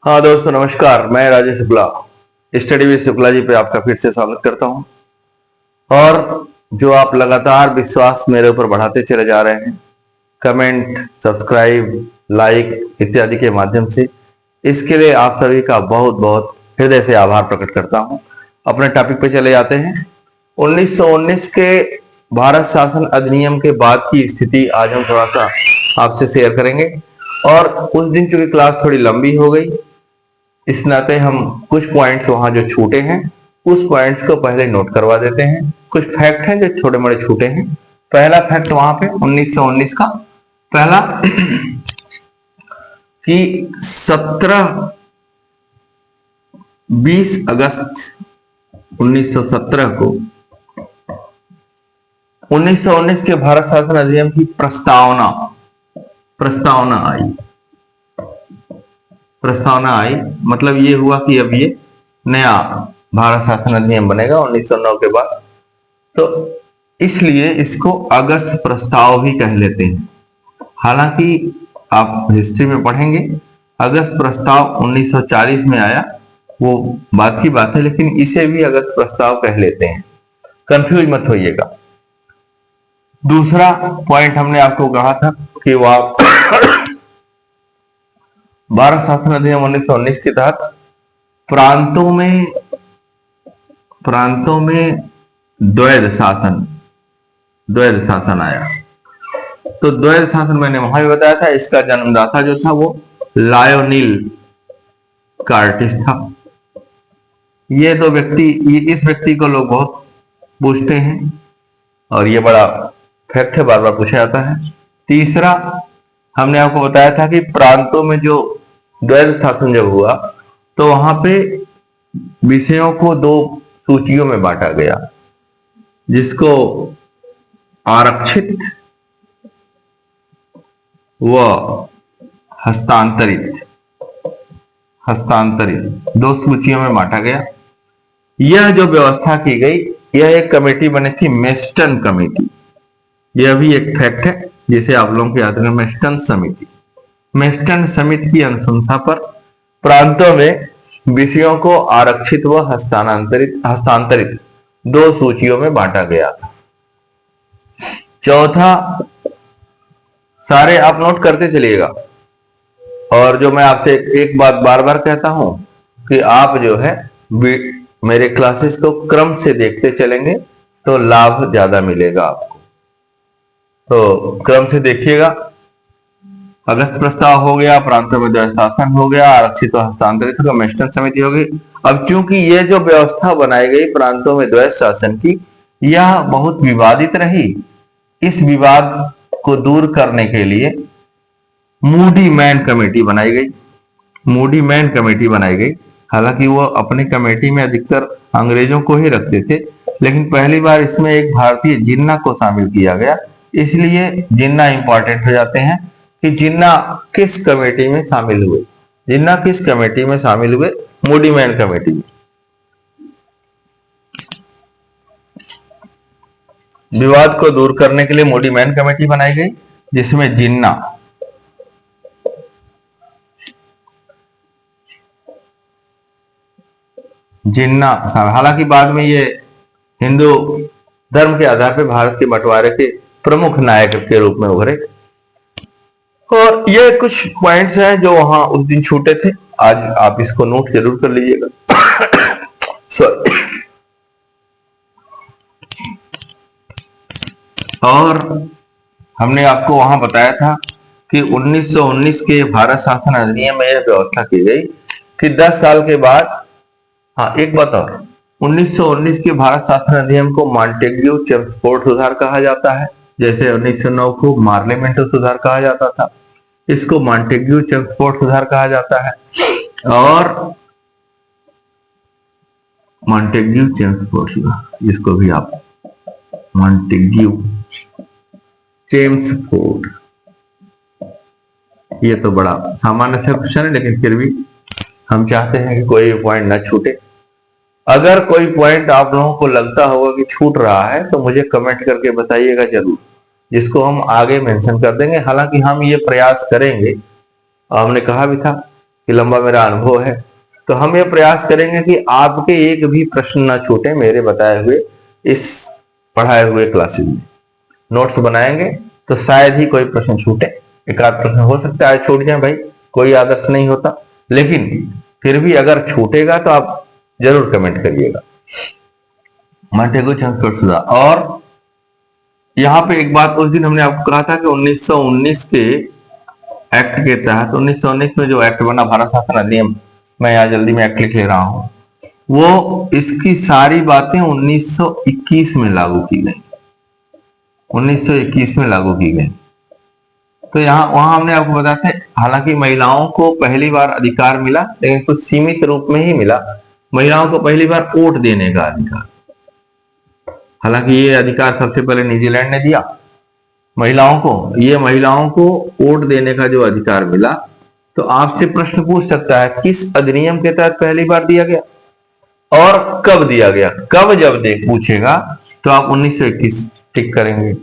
हाँ दोस्तों नमस्कार, मैं राजेश शुक्ला स्टडी विद शुक्ला जी पे आपका फिर से स्वागत करता हूँ। और जो आप लगातार विश्वास मेरे ऊपर बढ़ाते चले जा रहे हैं, कमेंट, सब्सक्राइब, लाइक इत्यादि के माध्यम से, इसके लिए आप सभी का बहुत बहुत हृदय से आभार प्रकट करता हूँ। अपने टॉपिक पे चले जाते हैं। 1919 के भारत शासन अधिनियम के बाद की स्थिति आज हम थोड़ा सा आपसे शेयर करेंगे। और उस दिन चूंकि क्लास थोड़ी लंबी हो गई, इस नाते हम कुछ पॉइंट्स वहां जो छूटे हैं उस पॉइंट्स को पहले नोट करवा देते हैं। कुछ फैक्ट हैं जो छोटे बड़े छूटे हैं। पहला फैक्ट वहां पे 1919 का पहला कि 20 अगस्त 1917 को 1919 के भारत शासन अधिनियम की प्रस्तावना आई। मतलब ये हुआ कि अब ये नया भारत शासन अधिनियम बनेगा 1909 के बाद, तो इसलिए इसको अगस्त प्रस्ताव भी कह लेते हैं। हालांकि आप हिस्ट्री में पढ़ेंगे अगस्त प्रस्ताव 1940 में आया, वो बात की बात है, लेकिन इसे भी अगस्त प्रस्ताव कह लेते हैं, कंफ्यूज मत होइएगा। दूसरा पॉइंट हमने आपको कहा था कि वह भारत शासन अधिनियम 1919 के तहत प्रांतों में द्वैध शासन आया। तो द्वैध शासन मैंने वहां भी बताया था, इसका जन्मदाता जो था वो लायोनील कार्टिस था। ये दो व्यक्ति, इस व्यक्ति को लोग बहुत पूछते हैं और ये बड़ा फैक्ट है, बार बार पूछा जाता है। तीसरा हमने आपको बताया था कि प्रांतों में जो द्वैध शासन जब हुआ तो वहां पे विषयों को दो सूचियों में बांटा गया, जिसको आरक्षित व हस्तांतरित दो सूचियों में बांटा गया। यह जो व्यवस्था की गई, यह एक कमेटी बनी थी, मेस्टन कमेटी। यह भी एक फैक्ट है जिसे आप लोगों को याद रखना, मेस्टन समिति की अनुशंसा पर प्रांतों में विषयों को आरक्षित व हस्तांतरित दो सूचियों में बांटा गया था। चौथा, सारे आप नोट करते चलिएगा, और जो मैं आपसे एक बात बार बार कहता हूं कि आप जो है मेरे क्लासेस को क्रम से देखते चलेंगे तो लाभ ज्यादा मिलेगा आपको। तो क्रम से देखिएगा। अगस्त प्रस्ताव हो गया, प्रांतों में द्वैध शासन हो गया, आरक्षित व हस्तांतरित होगा, मेस्टन समिति हो गई। अब चूंकि ये जो व्यवस्था बनाई गई प्रांतों में द्वैध शासन की, यह बहुत विवादित रही। इस विवाद को दूर करने के लिए मूडी मैन कमेटी बनाई गई। हालांकि वो अपनी कमेटी में अधिकतर अंग्रेजों को ही रखते थे, लेकिन पहली बार इसमें एक भारतीय जिन्ना को शामिल किया गया। इसलिए जिन्ना इंपॉर्टेंट हो जाते हैं कि जिन्ना किस कमेटी में शामिल हुए, मूडी मैन कमेटी में। विवाद को दूर करने के लिए मूडी मैन कमेटी बनाई गई, जिसमें जिन्ना हालांकि बाद में ये हिंदू धर्म के आधार पर भारत के बंटवारे के प्रमुख नायक के रूप में उभरे। और ये कुछ पॉइंट्स हैं जो वहां उस दिन छूटे थे, आज आप इसको नोट जरूर कर लीजिएगा। सॉरी। और हमने आपको वहां बताया था कि 1919 के भारत शासन अधिनियम में यह व्यवस्था की गई कि 10 साल के बाद, हाँ एक बात और, 1919 के भारत शासन अधिनियम को मॉन्टेग्यू चेम्सफोर्ड सुधार कहा जाता है। जैसे 1909 को मार्लिमेंटो सुधार कहा जाता था, इसको मॉन्टेग्यू चेम्सफोर्ड सुधार कहा जाता है। और मॉन्टेग्यू चेम्सफोर्ड सुधार, इसको भी आप मॉन्टेग्यू चेम्सफोर्ड, ये तो बड़ा सामान्य सा क्वेश्चन है, लेकिन फिर भी हम चाहते हैं कि कोई पॉइंट ना छूटे। अगर कोई पॉइंट आप लोगों को लगता होगा कि छूट रहा है तो मुझे कमेंट करके बताइएगा जरूर, जिसको हम आगे मेंशन कर देंगे। हालांकि हम ये प्रयास करेंगे, हमने कहा भी था कि लंबा मेरा अनुभव है, तो हम ये प्रयास करेंगे कि आपके एक भी प्रश्न ना छूटे मेरे बताए हुए इस पढ़ाए हुए क्लासेस में। नोट्स बनाएंगे तो शायद ही कोई प्रश्न छूटे, एक आध प्रश्न हो सकता है छूट जाए भाई, कोई आदर्श नहीं होता, लेकिन फिर भी अगर छूटेगा तो आप जरूर कमेंट करिएगा। और यहाँ पे एक बात उस दिन हमने आपको कहा था कि 1919 के एक्ट के तहत 1919 में जो एक्ट बना भारत शासन अधिनियम, मैं यहाँ जल्दी में एक्ट लिख ले रहा हूं, वो इसकी सारी बातें 1921 में लागू की गई, 1921 में लागू की गई। तो यहाँ वहां हमने आपको बताया था, हालांकि महिलाओं को पहली बार अधिकार मिला, लेकिन कुछ सीमित रूप में ही मिला। महिलाओं को पहली बार वोट देने का अधिकार, हालांकि ये अधिकार सबसे पहले न्यूजीलैंड ने दिया महिलाओं को वोट देने का जो अधिकार मिला। तो आपसे प्रश्न पूछ सकता है किस अधिनियम के तहत पहली बार दिया गया और कब दिया गया। कब जब पूछेगा तो आप 1921 टिक करेंगे,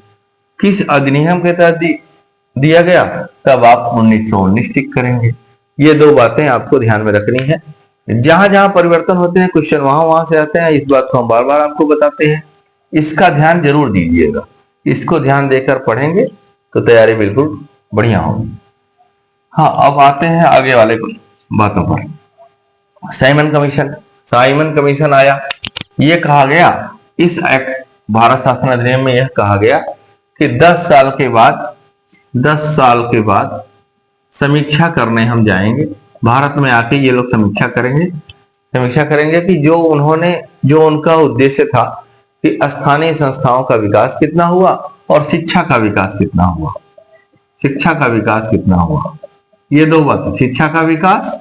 किस अधिनियम के तहत दिया गया तब आप 1919 टिक करेंगे। ये दो बातें आपको ध्यान में रखनी है। जहां जहां परिवर्तन होते हैं क्वेश्चन वहां से आते हैं, इस बात को हम बार बार आपको बताते हैं, इसका ध्यान जरूर दीजिएगा। इसको ध्यान देकर पढ़ेंगे तो तैयारी बिल्कुल बढ़िया होगी। हाँ, अब आते हैं आगे वाले बातों पर। साइमन कमीशन आया। ये कहा गया इस एक्ट भारत शासन अधिनियम में, यह कहा गया कि 10 साल के बाद समीक्षा करने हम जाएंगे। भारत में आके ये लोग समीक्षा करेंगे कि जो उनका उद्देश्य था कि स्थानीय संस्थाओं का विकास कितना हुआ और शिक्षा का विकास कितना हुआ। ये दो बातें, शिक्षा का विकास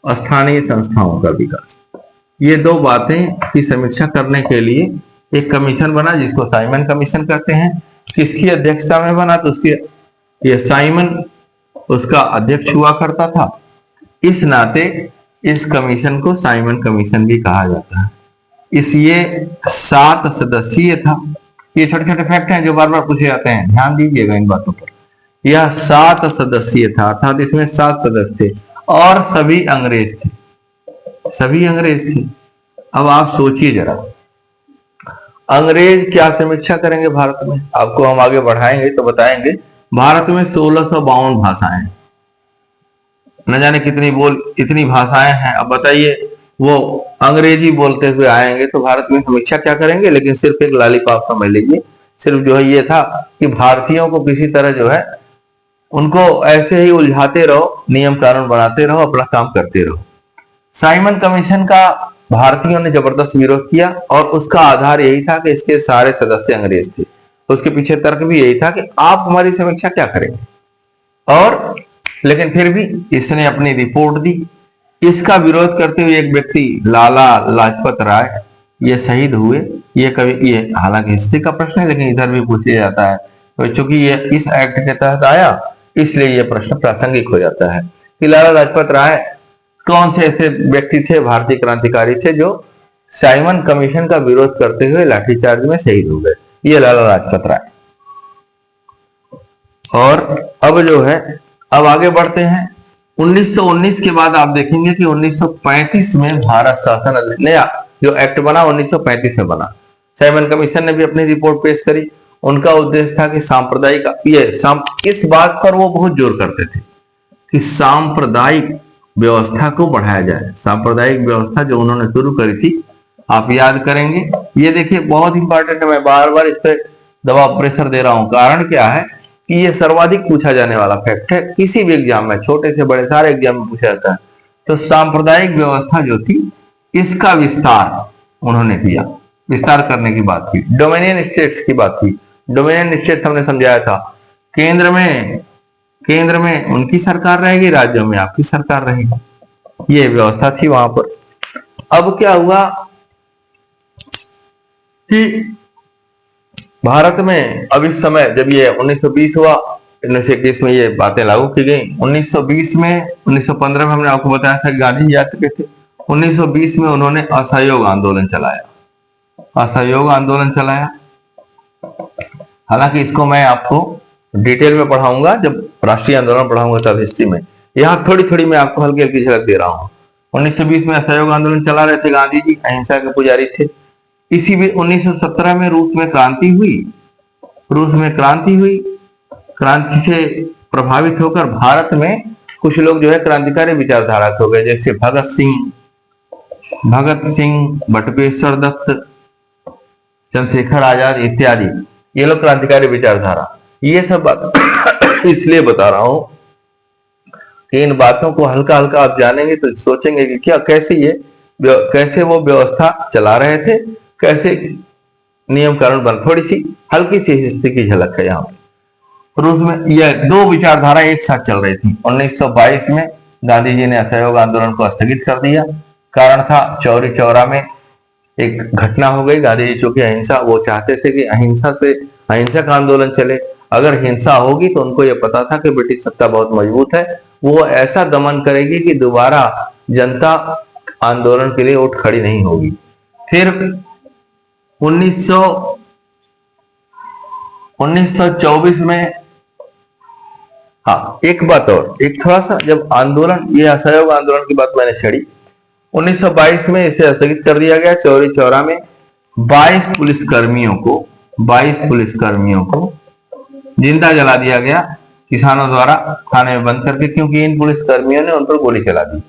और स्थानीय संस्थाओं का विकास, ये दो बातें की समीक्षा करने के लिए एक कमीशन बना जिसको साइमन कमीशन कहते हैं। किसकी अध्यक्षता में बना तो ये साइमन उसका अध्यक्ष हुआ करता था। इस नाते इस कमीशन को साइमन कमीशन भी कहा जाता है। ये 7 सदस्यीय था। ये छोटे छोटे फैक्ट हैं जो बार बार पूछे जाते हैं, ध्यान दीजिएगा इन बातों पर। यह 7 सदस्यीय था, अर्थात इसमें 7 सदस्य थे और सभी अंग्रेज थे। अब आप सोचिए जरा, अंग्रेज क्या समीक्षा करेंगे भारत में। आपको हम आगे बढ़ाएंगे तो बताएंगे। भारत में 1652 भाषाएं, न जाने इतनी भाषाएं हैं। अब बताइए, वो अंग्रेजी बोलते हुए आएंगे तो भारत में समीक्षा क्या करेंगे। लेकिन सिर्फ एक लॉलीपॉप समझ लीजिए, सिर्फ जो है ये था कि भारतीयों को किसी तरह जो है उनको ऐसे ही उलझाते रहो, नियम कानून बनाते रहो, अपना काम करते रहो। साइमन कमीशन का भारतीयों ने जबरदस्त विरोध किया और उसका आधार यही था कि इसके सारे सदस्य अंग्रेज थे। तो उसके पीछे तर्क भी यही था कि आप हमारी समीक्षा क्या करेंगे। और लेकिन फिर भी इसने अपनी रिपोर्ट दी। इसका विरोध करते हुए एक व्यक्ति लाला लाजपत राय ये शहीद हुए। ये हालांकि हिस्ट्री का प्रश्न है लेकिन इधर भी पूछा जाता है, तो चूंकि ये इस एक्ट के तहत आया इसलिए ये प्रश्न प्रासंगिक हो जाता है कि लाला लाजपत राय कौन से ऐसे व्यक्ति थे, भारतीय क्रांतिकारी थे, जो साइमन कमीशन का विरोध करते हुए लाठीचार्ज में शहीद हो गए। ये लाला लाजपत राय। और अब जो है, अब आगे बढ़ते हैं। 1919 के बाद आप देखेंगे कि 1935 में भारत शासन नया जो एक्ट बना 1935 में बना। साइमन कमीशन ने भी अपनी रिपोर्ट पेश करी। उनका उद्देश्य था कि सांप्रदायिक इस बात पर वो बहुत जोर करते थे कि सांप्रदायिक व्यवस्था को बढ़ाया जाए। सांप्रदायिक व्यवस्था जो उन्होंने शुरू करी थी, आप याद करेंगे। ये देखिए बहुत इंपॉर्टेंट है, मैं बार बार इस पर दबाव प्रेशर दे रहा हूं। कारण क्या है कि ये सर्वाधिक पूछा जाने वाला फैक्ट है, किसी भी एग्जाम में, छोटे से बड़े सारे एग्जाम में पूछा जाता है। तो सांप्रदायिक व्यवस्था जो थी इसका विस्तार उन्होंने किया, विस्तार करने की बात की। डोमिनियन स्टेट्स की बात की। डोमिनियन स्टेट्स हमने समझाया था, केंद्र में उनकी सरकार रहेगी, राज्यों में आपकी सरकार रहेगी। ये व्यवस्था थी वहां पर। अब क्या हुआ कि भारत में अब इस समय जब ये 1920 हुआ, 1921 में ये बातें लागू की गई। 1920 में 1915 में हमने आपको बताया था गांधी जी आ चुके थे। 1920 में उन्होंने असहयोग आंदोलन चलाया। हालांकि इसको मैं आपको डिटेल में पढ़ाऊंगा, जब राष्ट्रीय आंदोलन पढ़ाऊंगा तब हिस्ट्री में। यहाँ थोड़ी थोड़ी मैं आपको हल्की हल्की झलक दे रहा हूँ। 1920 में असहयोग आंदोलन चला रहे थे गांधी जी, अहिंसा के पुजारी थे। इसी भी 1917 में रूस में क्रांति हुई। रूस में क्रांति हुई, क्रांति से प्रभावित होकर भारत में कुछ लोग जो है क्रांतिकारी विचारधारा के हो गए, जैसे भगत सिंह, बटुकेश्वर दत्त, चंद्रशेखर आजाद इत्यादि। ये लोग क्रांतिकारी विचारधारा। ये सब बात इसलिए बता रहा हूं कि इन बातों को हल्का हल्का आप जानेंगे तो सोचेंगे कि क्या कैसे वो व्यवस्था चला रहे थे, कैसे नियम कानून बन। थोड़ी सी हल्की सी हिस्ट्री की झलक है यहाँ पे। रूस में यह दो विचारधारा एक साथ चल रही थी। 1922 में गांधी जी ने असहयोग आंदोलन को स्थगित कर दिया। कारण था चौरी चौरा में एक घटना हो गई। गांधी जी चूंकि अहिंसा, वो चाहते थे कि अहिंसक आंदोलन चले। अगर हिंसा होगी तो उनको यह पता था कि ब्रिटिश सत्ता बहुत मजबूत है, वो ऐसा दमन करेगी कि दोबारा जनता आंदोलन के लिए उठ खड़ी नहीं होगी। फिर 1924 में, हाँ एक बात और, एक थोड़ा सा, जब आंदोलन, ये असहयोग आंदोलन की बात मैंने छेड़ी, 1922 में इसे स्थगित कर दिया गया। चौरी चौरा में 22 पुलिसकर्मियों को जिंदा जला दिया गया किसानों द्वारा थाने में बंद करके, क्योंकि इन पुलिसकर्मियों ने उन पर गोली चला दी।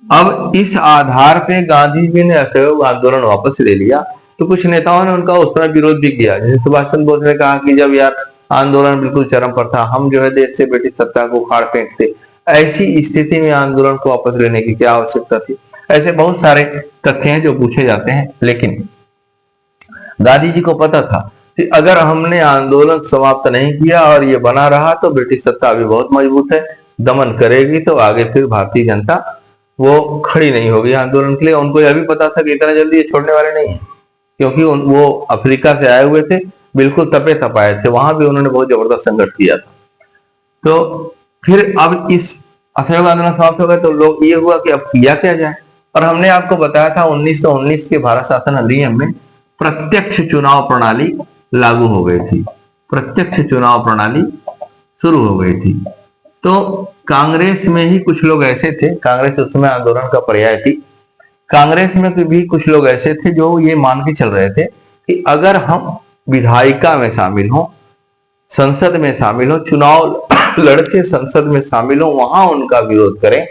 अब इस आधार पे गांधी जी ने असहयोग आंदोलन वापस ले लिया, तो कुछ नेताओं ने उनका उस तरह विरोध भी किया। जैसे सुभाष चंद्र बोस ने कहा कि जब यार आंदोलन बिल्कुल चरम पर था, हम जो है देश से ब्रिटिश सत्ता को उखाड़ फेंकते, ऐसी स्थिति में आंदोलन को वापस लेने की क्या आवश्यकता थी। ऐसे बहुत सारे तथ्य हैं जो पूछे जाते हैं, लेकिन गांधी जी को पता था कि अगर हमने आंदोलन समाप्त नहीं किया और ये बना रहा तो ब्रिटिश सत्ता अभी बहुत मजबूत है, दमन करेगी, तो आगे फिर भारतीय जनता वो खड़ी नहीं होगी आंदोलन के लिए। उनको यह भी पता था कि इतना जल्दी ये छोड़ने वाले नहीं है, क्योंकि वो अफ्रीका से आए हुए थे, बिल्कुल तपे तपाए थे, वहां भी उन्होंने बहुत जबरदस्त संघर्ष किया था। तो फिर अब इस असहयोग आंदोलन समाप्त हो गए तो लोग ये हुआ कि अब किया क्या जाए। और हमने आपको बताया था 1919 के भारत शासन अधिनियम में प्रत्यक्ष चुनाव प्रणाली लागू हो गई थी, प्रत्यक्ष चुनाव प्रणाली शुरू हो गई थी। तो कांग्रेस में ही कुछ लोग ऐसे थे, कांग्रेस उस समय आंदोलन का पर्याय थी, कांग्रेस में भी कुछ लोग ऐसे थे जो ये मान के चल रहे थे कि अगर हम विधायिका में शामिल हों, संसद में शामिल हो, चुनाव लड़के संसद में शामिल हो, वहां उनका विरोध करें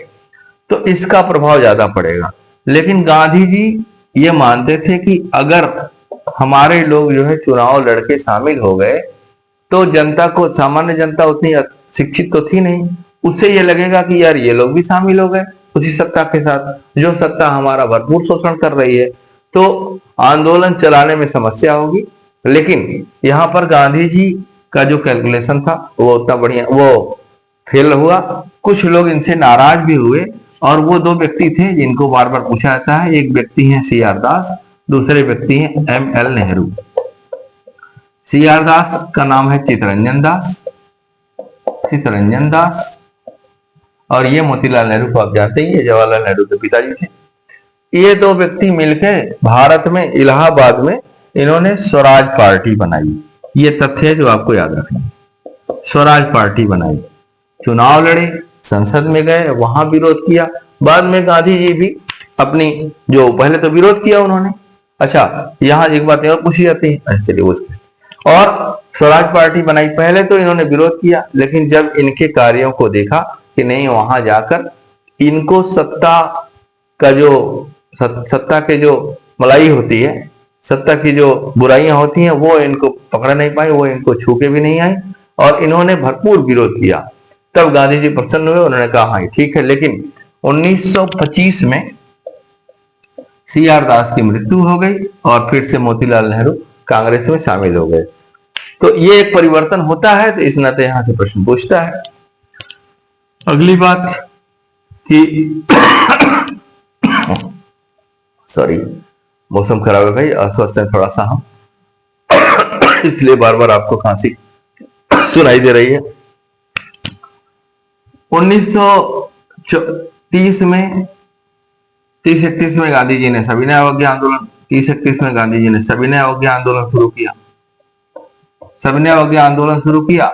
तो इसका प्रभाव ज्यादा पड़ेगा। लेकिन गांधी जी ये मानते थे कि अगर हमारे लोग जो है चुनाव लड़के शामिल हो गए तो जनता को, सामान्य जनता उतनी शिक्षित तो थी नहीं, उससे ये लगेगा कि यार ये लोग भी शामिल हो गए उसी सत्ता के साथ, जो सत्ता हमारा भरपूर शोषण कर रही है, तो आंदोलन चलाने में समस्या होगी। लेकिन यहाँ पर गांधी जी का जो कैलकुलेशन था वो उतना बढ़िया, वो फेल हुआ। कुछ लोग इनसे नाराज भी हुए, और वो दो व्यक्ति थे जिनको बार बार पूछा जाता है। एक व्यक्ति हैं CR दास, दूसरे व्यक्ति हैं ML नेहरू। CR दास का नाम है चित्तरंजन दास, और ये मोतीलाल नेहरू को आप जानते हैं, ये जवाहरलाल नेहरू के पिताजी थे। ये दो व्यक्ति मिलकर भारत में इलाहाबाद में इन्होंने स्वराज पार्टी बनाई। ये तथ्य है जो आपको याद रखना है। स्वराज पार्टी बनाई, चुनाव लड़े, संसद में गए, वहां विरोध किया। बाद में गांधी जी भी अपनी, जो पहले तो विरोध किया उन्होंने। अच्छा, यहाँ एक बात और पूछी जाती है, चलिए उसके, और स्वराज पार्टी बनाई। पहले तो इन्होंने विरोध किया, लेकिन जब इनके कार्यों को देखा कि नहीं, वहां जाकर इनको सत्ता का जो, सत्ता के जो मलाई होती है, सत्ता की जो बुराइयां होती हैं, वो इनको पकड़ नहीं पाई, वो इनको छू के भी नहीं आई, और इन्होंने भरपूर विरोध किया। तब गांधी जी प्रसन्न हुए, उन्होंने कहा हाँ ठीक है। लेकिन 1925 में CR दास की मृत्यु हो गई और फिर से मोतीलाल नेहरू कांग्रेस में शामिल हो गए। तो ये एक परिवर्तन होता है, तो इस नाते यहां से प्रश्न पूछता है। अगली बात कि सॉरी, मौसम खराब है भाई, अस्वस्थ है थोड़ा सा हम, इसलिए बार बार आपको खांसी सुनाई दे रही है। 1930 में 30-31 में गांधी जी ने सविनय अवज्ञा आंदोलन, 30-31 में गांधी जी ने सविनय अवज्ञा आंदोलन शुरू किया। सविनय अवज्ञा आंदोलन शुरू किया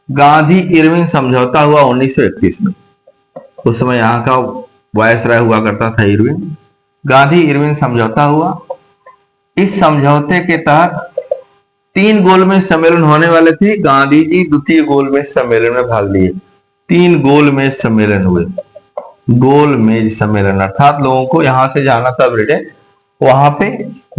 गांधी इरविन समझौता हुआ 1931 में। उस समय यहाँ का वायसराय हुआ करता था इरविन। गांधी इरविन समझौता हुआ। इस समझौते के तहत 3 गोलमेज सम्मेलन होने वाले थे। गांधी जी द्वितीय गोलमेज सम्मेलन में भाग लिए। 3 गोलमेज सम्मेलन हुए। गोलमेज सम्मेलन अर्थात लोगों को यहां से जाना था ब्रिटेन, वहां पे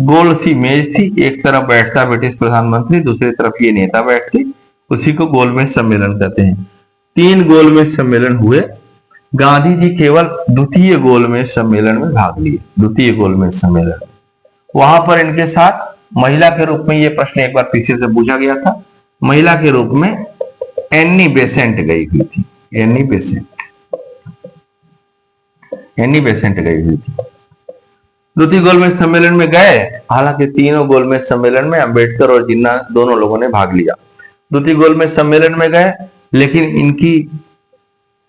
गोल सी मेज थी, एक तरफ बैठता ब्रिटिश प्रधानमंत्री, दूसरी तरफ ये नेता बैठते, उसी को गोलमेज सम्मेलन कहते हैं। 3 गोलमेज सम्मेलन हुए। गांधी जी केवल द्वितीय गोलमेज सम्मेलन में भाग लिए। द्वितीय गोलमेज सम्मेलन, वहां पर इनके साथ महिला के रूप में, यह प्रश्न एक बार पीछे से पूछा गया था, महिला के रूप में एनी बेसेंट गई हुई थी। एनी बेसेंट गई हुई थी। द्वितीय गोलमेज सम्मेलन में गए। हालांकि तीनों गोलमेज सम्मेलन में अंबेडकर और जिन्ना दोनों लोगों ने भाग लिया। द्वितीय गोलमेज सम्मेलन में गए, लेकिन इनकी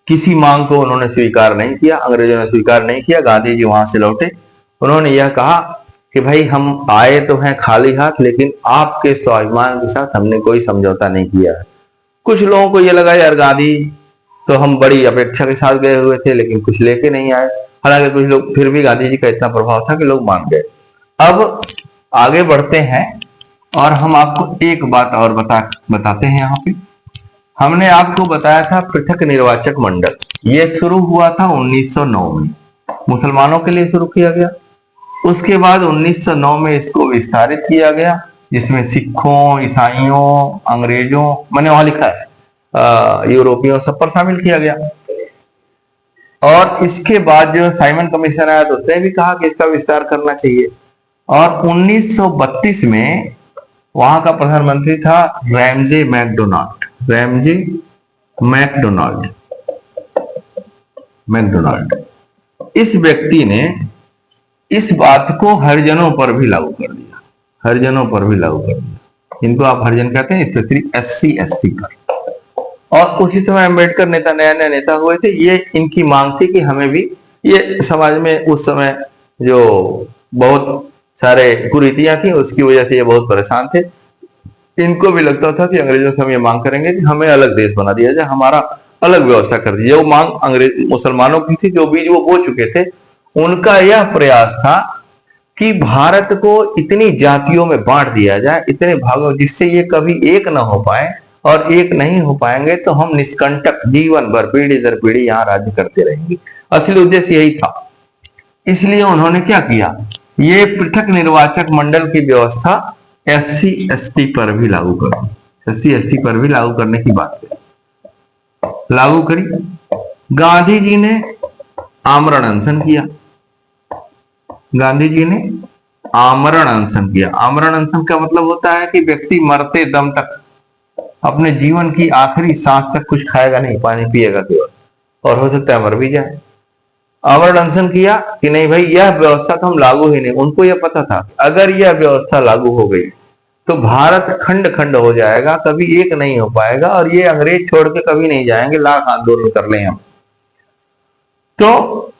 किसी मांग को उन्होंने स्वीकार नहीं किया, अंग्रेजों ने स्वीकार नहीं किया। गांधी जी वहां से लौटे। उन्होंने यह कहा कि भाई हम आए तो हैं खाली हाथ, लेकिन आपके स्वाभिमान के साथ हमने कोई समझौता नहीं किया है। कुछ लोगों को यह लगा यार गांधी तो हम बड़ी अपेक्षा के साथ गए हुए थे, लेकिन कुछ लेके नहीं आए। हालांकि कुछ लोग, फिर भी गांधी जी का इतना प्रभाव था कि लोग मान गए। अब आगे बढ़ते हैं और हम आपको एक बात और बताते हैं। यहाँ पे हमने आपको बताया था पृथक निर्वाचक मंडल, ये शुरू हुआ था 1909 में, मुसलमानों के लिए शुरू किया गया। उसके बाद 1909 में इसको विस्तारित किया गया, जिसमें सिखों, ईसाइयों, अंग्रेजों, मैंने वहां लिखा है यूरोपियों, सब पर शामिल किया गया। और इसके बाद जो साइमन कमीशन आया तो उसने भी कहा कि इसका विस्तार करना चाहिए। और 1932 में वहां का प्रधानमंत्री था रैमजे मैकडोनाल्ड। इस व्यक्ति ने इस बात को हरिजनों पर भी लागू कर दिया। इनको आप हरिजन कहते हैं, स्पेशली SC ST पर। और उसी समय अम्बेडकर नया नेता हुए थे। ये इनकी मांग थी कि हमें भी, ये समाज में उस समय जो बहुत सारे कुरीतियां थी उसकी वजह से ये बहुत परेशान थे। इनको भी लगता था कि अंग्रेजों से हम ये मांग करेंगे कि हमें अलग देश बना दिया जाए, हमारा अलग व्यवस्था कर दी जाए। वो मांग अंग्रेज मुसलमानों की थी, जो बीज वो बो चुके थे। उनका यह प्रयास था कि भारत को इतनी जातियों में बांट दिया जाए, इतने भागों, जिससे ये कभी एक न हो पाए, और एक नहीं हो पाएंगे तो हम निष्कंटक जीवन भर पीढ़ी दर पीढ़ी यहाँ राज्य करते रहेंगे। असली उद्देश्य यही था। इसलिए उन्होंने क्या किया, ये पृथक निर्वाचक मंडल की व्यवस्था SC ST पर भी लागू कर दी। SC ST पर भी लागू करने की बात लागू करी। गांधी जी ने आमरण अनशन किया। आमरण अनशन का मतलब होता है कि व्यक्ति मरते दम तक, अपने जीवन की आखिरी सांस तक कुछ खाएगा नहीं, पानी पिएगा केवल, और हो सकता है मर भी जाए। आमरण अनशन किया कि नहीं भाई, यह व्यवस्था तो हम लागू ही नहीं। उनको यह पता था अगर यह व्यवस्था लागू हो गई तो भारत खंड खंड हो जाएगा, कभी एक नहीं हो पाएगा, और ये अंग्रेज छोड़ के कभी नहीं जाएंगे, लाख आंदोलन कर लें हम। तो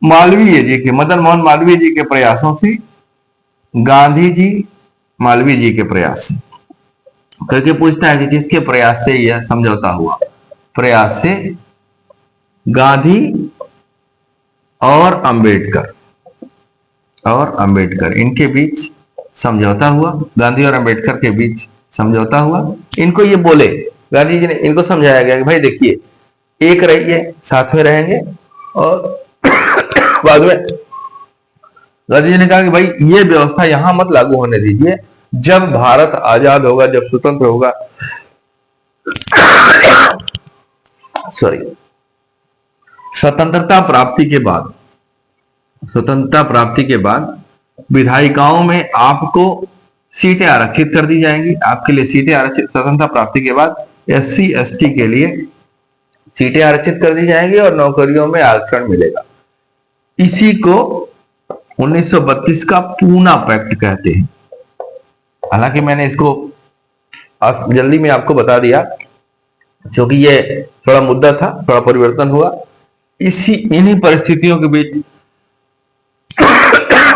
मदन मोहन मालवीय जी के प्रयासों से, गांधी जी मालवीय जी के प्रयास से, करके पूछता है कि किसके प्रयास से यह समझौता हुआ। प्रयास से गांधी और अंबेडकर इनके बीच समझौता हुआ। गांधी और अंबेडकर के बीच समझौता हुआ। इनको ये बोले, गांधी जी ने इनको समझाया गया कि भाई देखिए, एक रहिए, साथ में रहेंगे। और बाद में गांधी जी ने कहा कि भाई ये व्यवस्था यहां मत लागू होने दीजिए, जब भारत आजाद होगा, जब स्वतंत्र होगा, स्वतंत्रता प्राप्ति के बाद विधायिकाओं में आपको सीटें आरक्षित कर दी जाएंगी। आपके लिए सीटें आरक्षित, स्वतंत्रता प्राप्ति के बाद SC ST के लिए सीटें आरक्षित कर दी जाएंगी और नौकरियों में आरक्षण मिलेगा। इसी को 1932 का पूना पैक्ट कहते हैं। हालांकि मैंने इसको जल्दी में आपको बता दिया, क्योंकि ये थोड़ा मुद्दा था, थोड़ा परिवर्तन हुआ। इन्हीं परिस्थितियों के बीच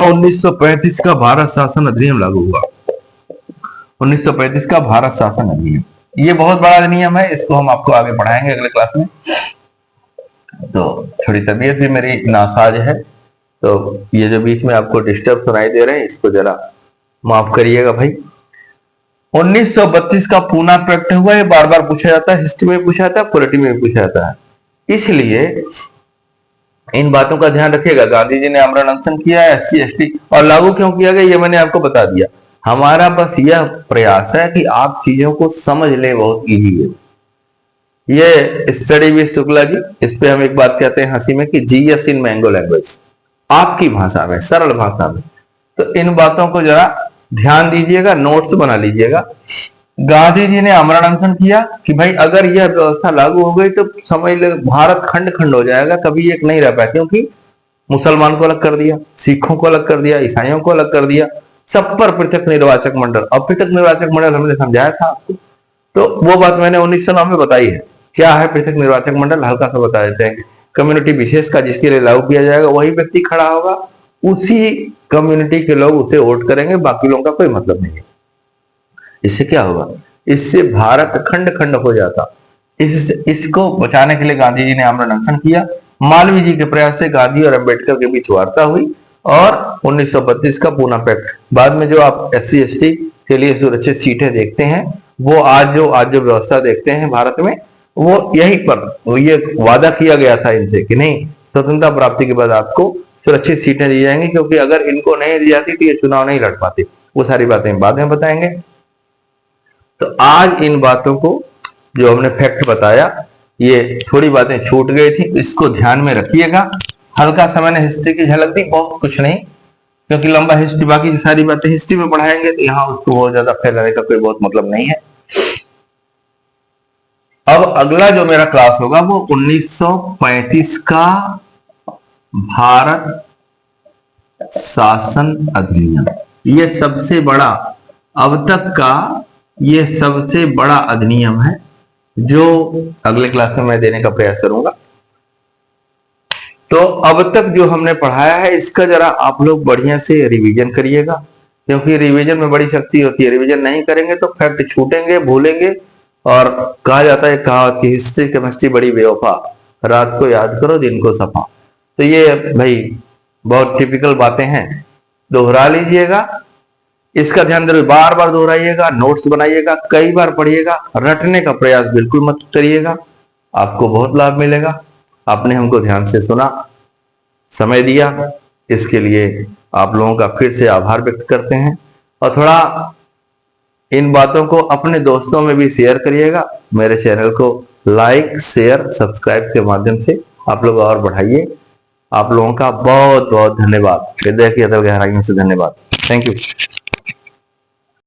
1935 का भारत शासन अधिनियम लागू हुआ। 1935 का भारत शासन अधिनियम ये बहुत बड़ा अधिनियम है, इसको हम आपको आगे पढ़ाएंगे अगले क्लास में। तो थोड़ी तबीयत भी मेरी नासाज है, तो ये जो बीच में आपको डिस्टर्ब सुनाई दे रहे हैं इसको जरा माफ करिएगा भाई। 1932 का पूना पैक्ट हुआ, ये बार बार पूछा जाता है, हिस्ट्री में पूछा जाता है, पॉलिटी में भी पूछा जाता है, इसलिए इन बातों का ध्यान रखिएगा। गांधी जी ने आमरण अनशन किया, SC ST और लागू क्यों किया गया ये मैंने आपको बता दिया। हमारा बस यह प्रयास है कि आप चीजों को समझ लें, बहुत इजी है। ये स्टडी विद शुक्ला जी, इस पे हम एक बात कहते हैं हंसी में कि GS इन मैंगो लैंग्वेज, आपकी भाषा में, सरल भाषा में। तो इन बातों को जरा ध्यान दीजिएगा, नोट्स बना लीजिएगा। गांधी जी ने आमरण अनशन किया कि भाई अगर यह व्यवस्था लागू हो गई तो समझ ले भारत खंड खंड हो जाएगा, कभी एक नहीं रह पाया, क्योंकि मुसलमान को अलग कर दिया, सिखों को अलग कर दिया, ईसाइयों को अलग कर दिया, सब पर पृथक निर्वाचक मंडल। अब पृथक निर्वाचक मंडल हमने समझाया था आपको, तो वो बात मैंने 1909 में बताई है। क्या है पृथक निर्वाचक मंडल, हल्का सा बता देते हैं। कम्युनिटी विशेष का जिसके लिए लागू किया जाएगा वही व्यक्ति खड़ा होगा, उसी कम्युनिटी के लोग उसे वोट करेंगे, बाकी लोगों का कोई मतलब नहीं है। इससे क्या होगा, इससे भारत खंड खंड हो जाता। इसको बचाने के लिए गांधी जी ने आमरण अनशन किया। मालवीय जी के प्रयास से गांधी और अंबेडकर के बीच वार्ता हुई और 1932 का पूना पैक्ट। बाद में जो आप SC ST के लिए सुरक्षित सीटें देखते हैं, वो आज जो व्यवस्था देखते हैं भारत में, वो यहीं पर ये वादा किया गया था इनसे कि नहीं, स्वतंत्रता प्राप्ति के बाद आपको सुरक्षित सीटें दी जाएंगी, क्योंकि अगर इनको नहीं दी जाती तो ये चुनाव नहीं लड़ पाते। वो सारी बातें बाद में बताएंगे। तो आज इन बातों को जो हमने फैक्ट बताया, ये थोड़ी बातें छूट गई थी, इसको ध्यान में रखिएगा। हल्का सा मैंने हिस्ट्री की झलक दी, बहुत कुछ नहीं, क्योंकि लंबा हिस्ट्री, बाकी सारी बातें हिस्ट्री में पढ़ाएंगे, तो यहाँ उसको बहुत ज्यादा फैलाने का कोई बहुत मतलब नहीं है। अब अगला जो मेरा क्लास होगा वो 1935 का भारत शासन अधिनियम। ये सबसे बड़ा, अब तक का ये सबसे बड़ा अधिनियम है, जो अगले क्लास में मैं देने का प्रयास करूंगा। तो अब तक जो हमने पढ़ाया है इसका जरा आप लोग बढ़िया से रिवीजन करिएगा, क्योंकि रिवीजन में बड़ी शक्ति होती है। रिवीजन नहीं करेंगे तो फैक्ट छूटेंगे, भूलेंगे, और कहा जाता है कहावत की हिस्ट्री केमिस्ट्री बड़ी बेवफा, रात को याद करो दिन को सफा। तो ये भाई बहुत टिपिकल बातें हैं, दोहरा लीजिएगा, इसका ध्यान जरूर, बार बार दोहराइएगा, नोट्स बनाइएगा, कई बार पढ़िएगा, रटने का प्रयास बिल्कुल मत करिएगा, आपको बहुत लाभ मिलेगा। आपने हमको ध्यान से सुना, समय दिया, इसके लिए आप लोगों का फिर से आभार व्यक्त करते हैं। और थोड़ा इन बातों को अपने दोस्तों में भी शेयर करिएगा। मेरे चैनल को लाइक शेयर सब्सक्राइब के माध्यम से आप लोग और बढ़ाइए। आप लोगों का बहुत बहुत धन्यवाद, हृदय की अतल गहराइयों से धन्यवाद। Thank you.